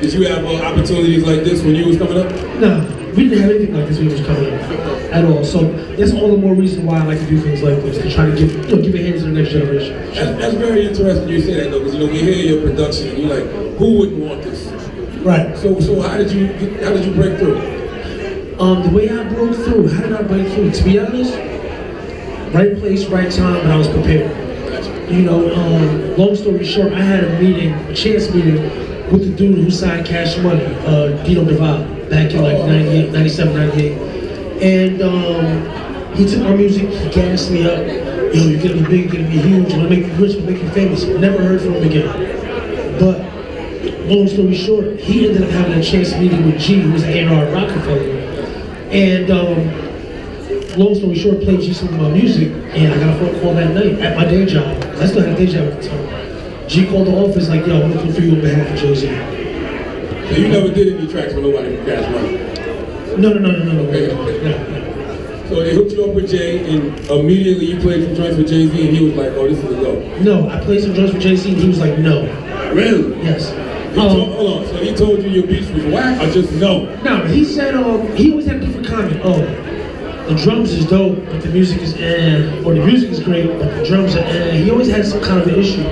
Did you have opportunities like this when you was coming up? No, we didn't have anything like this when we was coming up at all. So that's all the more reason why I like to do things like this, to try to give a hand to the next generation. That's very interesting you say that though, because we hear your production and you're like, who wouldn't want this? Right. So how did you break through? The way I broke through, how did I break through? To be honest, right place, right time, but I was prepared. You know, long story short, I had a chance meeting with the dude who signed Cash Money, Cthagod, back in like 98, 97, 98. And he took my music, he gassed me up. Yo, you're gonna be big, you're gonna be huge, I'm gonna make you rich, I'm gonna make you famous. Never heard from him again. But long story short, he ended up having a chance meeting with G, who was an A&R at Rockefeller. And long story short, played G some of my music, and I got a phone call that night at my day job. I still had a day job at the time. G called the office like, yo, I'm looking for you on behalf of Jay-Z. So you never did any tracks with nobody from Cash Money? No. So they hooked you up with Jay, and immediately you played some joints with Jay-Z, and he was like, oh, this is a go. No, I played some joints with Jay-Z, and he was like, no. Really? Yes. Hold on, so he told you your beats was whack, or just no? No, he said, he always had a different comment. Oh, the drums is dope, but the music is or the music is great, but the drums are He always had some kind of an issue.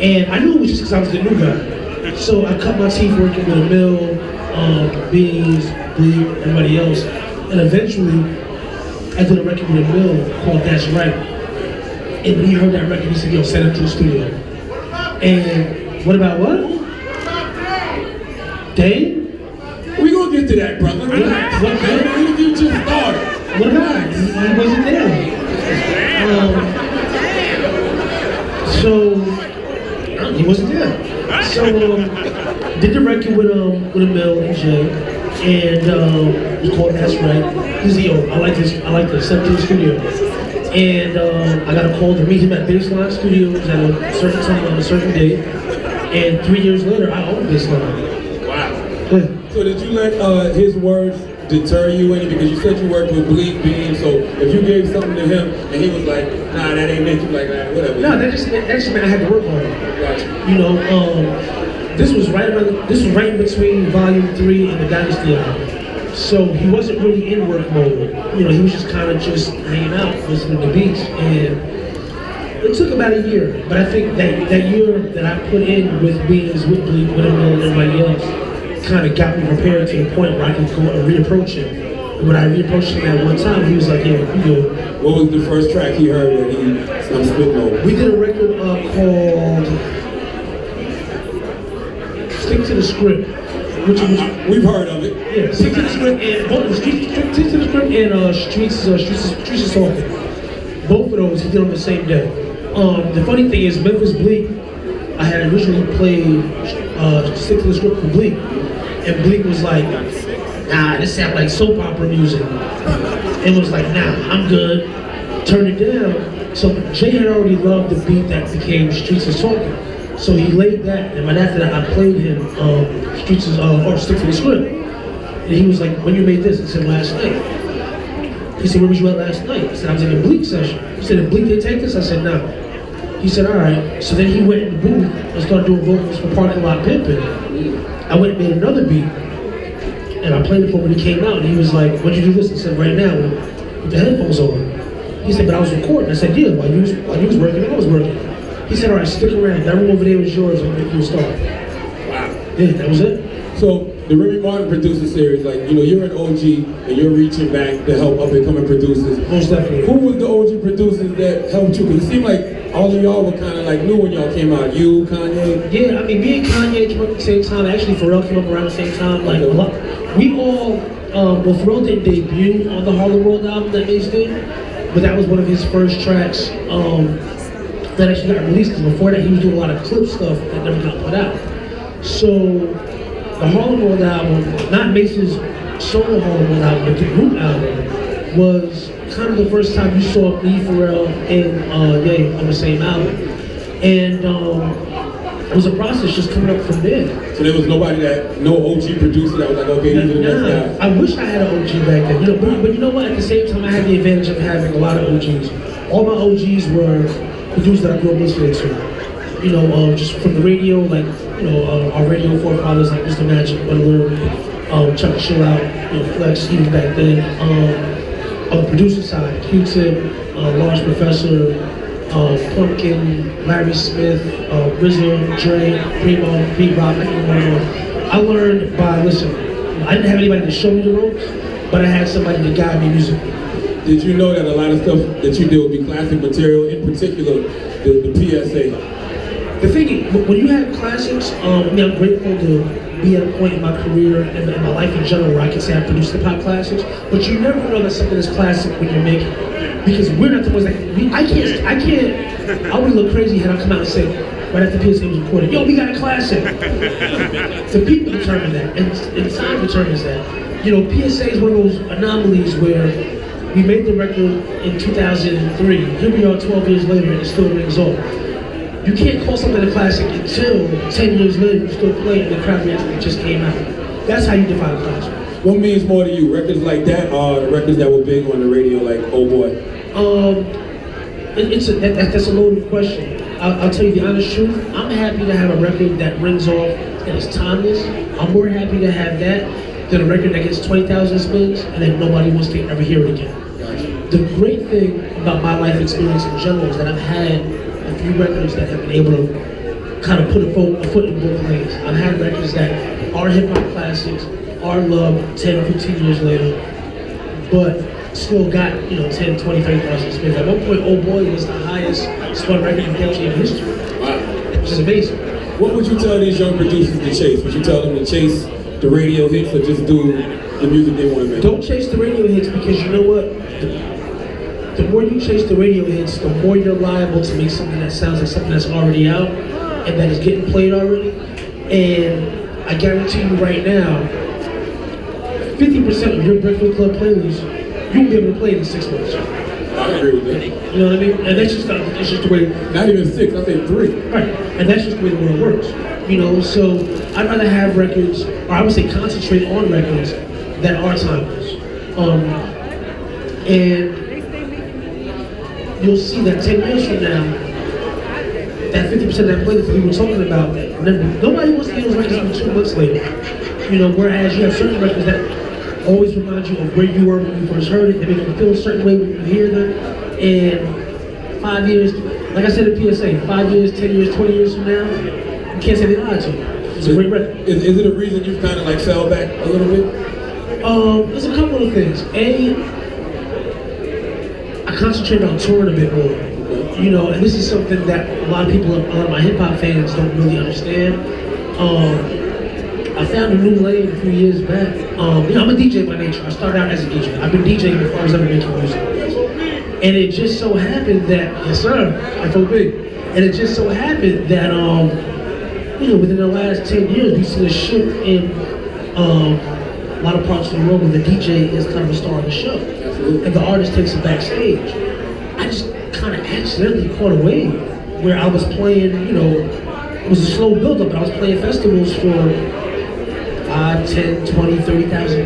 And I knew it was just because I was the new guy. So I cut my teeth working with a mill, Beans, Bleak, everybody else. And eventually, I did a record with a mill called That's Right. And when he heard that record, he said, yo, send it to the studio. And what about what? Dave? We gonna get to that, brother. Relax. What, The interview just started. What about it? He wasn't there. So he wasn't there. So did the record with a Mel and Jay, and it was called That's Right. He's yo, I like this. Step to the studio. And I got a call to meet him at Baseline Studios at a certain time on a certain date. And 3 years later, I own Baseline. Wow. Yeah. So did you let his words deter you any? Because you said you worked with Bleak Bean, so if you gave something to him and he was like, nah, that ain't meant, you like, nah, whatever. No, that just meant I had to work on it. Right. You know, this was right in between Volume 3 and the Dynasty album. So he wasn't really in work mode. You know, he was just kind of just hanging out, listening to beats. And it took about a year, but I think that year that I put in with Beans, with Bleak, with him and everybody else, kind of got me prepared to the point where I could go and reapproach him. And when I reapproached him that one time, he was like, yeah, you good. What was the first track he heard when he spit over? We did a record called Stick to the Script. We've heard of it. Yeah, Stick to the Script and Stick to the Script and Streets is Talking. Both of those he did on the same day. The funny thing is, Memphis Bleak, I had originally played Stick to the Script for Bleak, and Bleak was like, nah, this sounds like soap opera music. And was like, nah, I'm good. Turned it down. So Jay had already loved the beat that became Streets is Talking. So he laid that, and right after that, I played him Streets is or Stick to the Script. And he was like, when you made this? I said, last night. He said, where was you at last night? I said, I was in a Bleak session. He said, if Bleak didn't take this? I said, no. He said, all right. So then he went in the booth and started doing vocals for Parking Lot Pimpin'. I went and made another beat, and I played it for him when he came out, and he was like, when'd you do this? I said, right now, with the headphones on. He said, but I was recording. I said, yeah, while you was working, I was working. He said, all right, stick around. That room over there was yours, I'll make you a star. Wow. Yeah, that was it. So the Remy Martin producer series, like, you know, you're an OG and you're reaching back to help up and coming producers. Most definitely. Who was the OG producers that helped you? Because it seemed like all of y'all were kind of like new when y'all came out. You, Kanye. Yeah, I mean, me and Kanye came up at the same time. Actually, Pharrell came up around the same time. Like, a lot. We all, well, Pharrell didn't debut on the Harlem World album that Mace did, but that was one of his first tracks that actually got released, because before that he was doing a lot of clip stuff that never got put out. So the Harlem World album, not Mace's solo Harlem World album, but the group album, was kind of the first time you saw me, Pharrell, and Ye on the same album. And it was a process just coming up from there. So there was nobody no OG producer that was like, okay, these are the next guys. I wish I had an OG back then. You know, but you know what? At the same time, I had the advantage of having a lot of OGs. All my OGs were producers that I grew up listening to. just from the radio, like, our radio forefathers like Mr. Magic, Butler, Chuck Chill Out, Flex, even back then. On the producer side, Q-Tip, Large Professor, Pumpkin, Larry Smith, RZA, Dre, Primo, Pete Rock, I learned by listening. I didn't have anybody to show me the ropes, but I had somebody to guide me musically. Did you know that a lot of stuff that you did would be classic material, in particular the PSA? The thing is, when you have classics, I'm grateful to be at a point in my career and in my life in general where I can say I produced hip hop classics, but you never know that something is classic when you're making it. Because we're not the ones that, I would look crazy had I come out and say, right after PSA was recorded, yo, we got a classic. The people determine that, and time determines that. PSA is one of those anomalies where we made the record in 2003. Here we are 12 years later and it still rings off. You can't call something a classic until 10 years later you still play it and the crowd reacts like it just came out. That's how you define a classic. What means more to you, records like that or the records that were big on the radio like Oh Boy? That's a loaded question. I'll tell you the honest truth. I'm happy to have a record that rings off and is timeless. I'm more happy to have that than a record that gets 20,000 spins and then nobody wants to ever hear it again. The great thing about my life experience in general is that I've had a few records that have been able to kind of put a foot in both lanes. I've had records that are hip hop classics, are loved 10, 15 years later, but still got 10, 20, 30,000 spins. At one point, Oh Boy was the highest spun record in DJing history. Wow. Which is amazing. What would you tell these young producers to chase? Would you tell them to chase the radio hits or just do the music they want to make? Don't chase the radio hits, because you know what? The more you chase the radio hits, the more you're liable to make something that sounds like something that's already out and that is getting played already. And I guarantee you right now, 50% of your Breakfast Club playlist, you won't be able to play it in 6 months. I agree with that. You know what I mean? And that's just the way. Not even 6, I say 3. Right, and that's just the way the world works. So I'd rather have records, or I would say concentrate on records that are timeless. And you'll see that 10 years from now, that 50% of that playlist that we were talking about, nobody wants to hear those records even 2 months later. Whereas you have certain records that always remind you of where you were when you first heard it. They make you feel a certain way when you hear them. And 5 years, like I said at PSA, 5 years, 10 years, 20 years from now, you can't say they lied to you. It's a great record. Is it a reason you've kind of like fell back a little bit? There's a couple of things. I concentrate on touring a bit more. And this is something that a lot of my hip hop fans don't really understand. I found a new lane a few years back. I'm a DJ by nature. I started out as a DJ. I've been DJing before I was ever making music. And it just so happened that, yes sir, FOB. And it just so happened that, within the last 10 years, we've seen a shift in a lot of parts of the world where the DJ is kind of a star of the show. And the artist takes it backstage. I just kind of accidentally caught a wave where I was playing, it was a slow build-up, but I was playing festivals for 5, 10, 20, 30,000